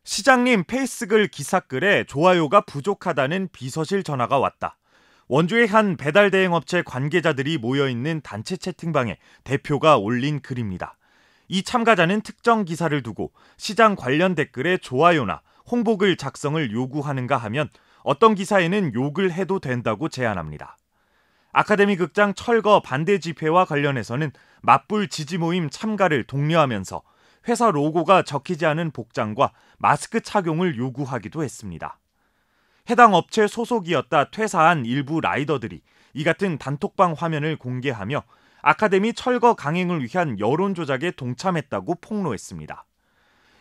시장님 페이스글 기사글에 좋아요가 부족하다는 비서실 전화가 왔다. 원주의 한 배달 대행업체 관계자들이 모여있는 단체 채팅방에 대표가 올린 글입니다. 이 참가자는 특정 기사를 두고 시장 관련 댓글에 좋아요나 홍보글 작성을 요구하는가 하면 어떤 기사에는 욕을 해도 된다고 제안합니다. 아카데미 극장 철거 반대 집회와 관련해서는 맞불 지지 모임 참가를 독려하면서 회사 로고가 적히지 않은 복장과 마스크 착용을 요구하기도 했습니다. 해당 업체 소속이었다 퇴사한 일부 라이더들이 이 같은 단톡방 화면을 공개하며 아카데미 철거 강행을 위한 여론 조작에 동참했다고 폭로했습니다.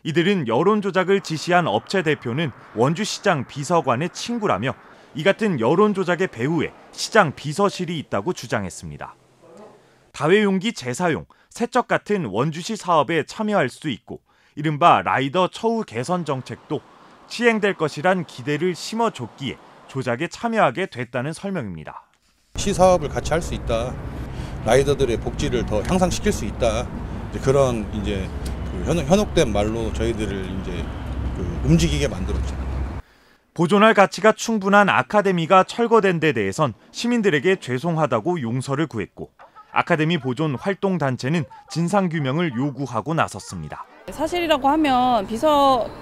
이들은 여론 조작을 지시한 업체 대표는 원주시장 비서관의 친구라며 이 같은 여론 조작의 배후에 시장 비서실이 있다고 주장했습니다. 다회용기 재사용, 세척 같은 원주시 사업에 참여할 수 있고 이른바 라이더 처우 개선 정책도 시행될 것이란 기대를 심어줬기에 조작에 참여하게 됐다는 설명입니다. 시사업을 같이 할 수 있다. 라이더들의 복지를 더 향상시킬 수 있다. 그런 현혹된 말로 저희들을 움직이게 만들었죠. 보존할 가치가 충분한 아카데미가 철거된 데 대해선 시민들에게 죄송하다고 용서를 구했고 아카데미 보존 활동단체는 진상규명을 요구하고 나섰습니다. 사실이라고 하면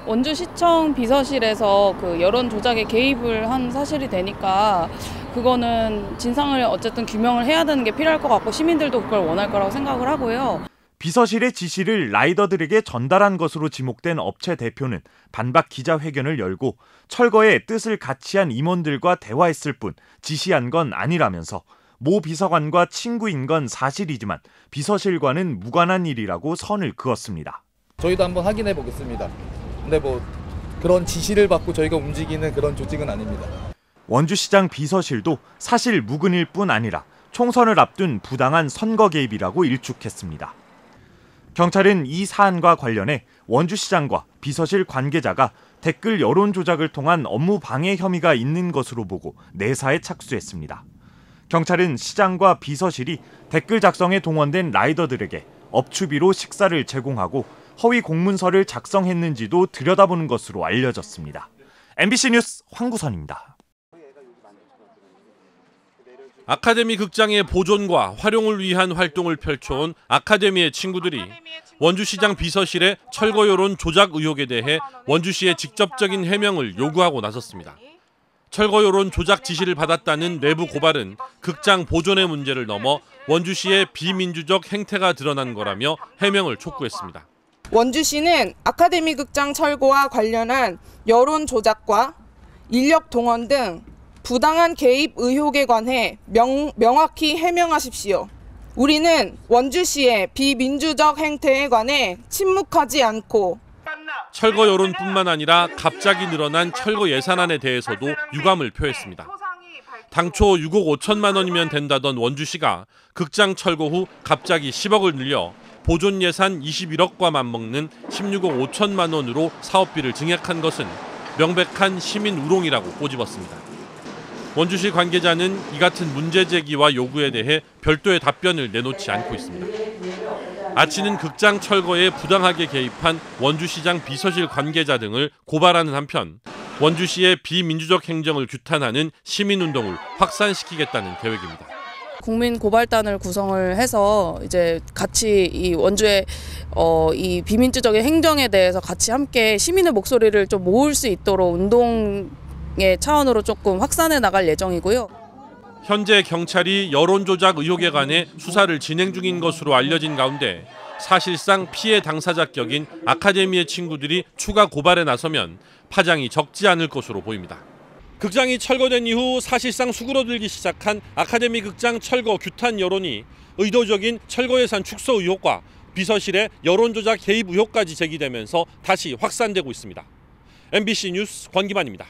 원주시청 비서실에서 그 여론 조작에 개입을 한 사실이 되니까 그거는 진상을 어쨌든 규명을 해야 되는 게 필요할 것 같고 시민들도 그걸 원할 거라고 생각을 하고요. 비서실의 지시를 라이더들에게 전달한 것으로 지목된 업체 대표는 반박 기자회견을 열고 철거의 뜻을 같이 한 임원들과 대화했을 뿐 지시한 건 아니라면서 모 비서관과 친구인 건 사실이지만 비서실과는 무관한 일이라고 선을 그었습니다. 저희도 한번 확인해 보겠습니다. 근데 그런 지시를 받고 저희가 움직이는 그런 조직은 아닙니다. 원주시장 비서실도 사실 무근일 뿐 아니라 총선을 앞둔 부당한 선거 개입이라고 일축했습니다. 경찰은 이 사안과 관련해 원주시장과 비서실 관계자가 댓글 여론 조작을 통한 업무 방해 혐의가 있는 것으로 보고 내사에 착수했습니다. 경찰은 시장과 비서실이 댓글 작성에 동원된 라이더들에게 업추비로 식사를 제공하고 허위 공문서를 작성했는지도 들여다보는 것으로 알려졌습니다. MBC 뉴스 황구선입니다. 아카데미 극장의 보존과 활용을 위한 활동을 펼쳐온 아카데미의 친구들이 원주시장 비서실의 철거 여론 조작 의혹에 대해 원주시의 직접적인 해명을 요구하고 나섰습니다. 철거 여론 조작 지시를 받았다는 내부 고발은 극장 보존의 문제를 넘어 원주시의 비민주적 행태가 드러난 거라며 해명을 촉구했습니다. 원주시는 아카데미 극장 철거와 관련한 여론 조작과 인력 동원 등 부당한 개입 의혹에 관해 명확히 해명하십시오. 우리는 원주시의 비민주적 행태에 관해 침묵하지 않고 철거 여론뿐만 아니라 갑자기 늘어난 철거 예산안에 대해서도 유감을 표했습니다. 당초 6억 5천만 원이면 된다던 원주시가 극장 철거 후 갑자기 10억을 늘려 보존 예산 21억과 맞먹는 16억 5천만 원으로 사업비를 증액한 것은 명백한 시민 우롱이라고 꼬집었습니다. 원주시 관계자는 이 같은 문제 제기와 요구에 대해 별도의 답변을 내놓지 않고 있습니다. 아치는 극장 철거에 부당하게 개입한 원주시장 비서실 관계자 등을 고발하는 한편 원주시의 비민주적 행정을 규탄하는 시민운동을 확산시키겠다는 계획입니다. 국민 고발단을 구성을 해서 이제 같이 이 원주의 이 비민주적인 행정에 대해서 같이 함께 시민의 목소리를 좀 모을 수 있도록 운동의 차원으로 조금 확산해 나갈 예정이고요. 현재 경찰이 여론 조작 의혹에 관해 수사를 진행 중인 것으로 알려진 가운데 사실상 피해 당사자 격인 아카데미의 친구들이 추가 고발에 나서면 파장이 적지 않을 것으로 보입니다. 극장이 철거된 이후 사실상 수그러들기 시작한 아카데미 극장 철거 규탄 여론이 의도적인 철거 예산 축소 의혹과 비서실의 여론 조작 개입 의혹까지 제기되면서 다시 확산되고 있습니다. MBC 뉴스 권기만입니다.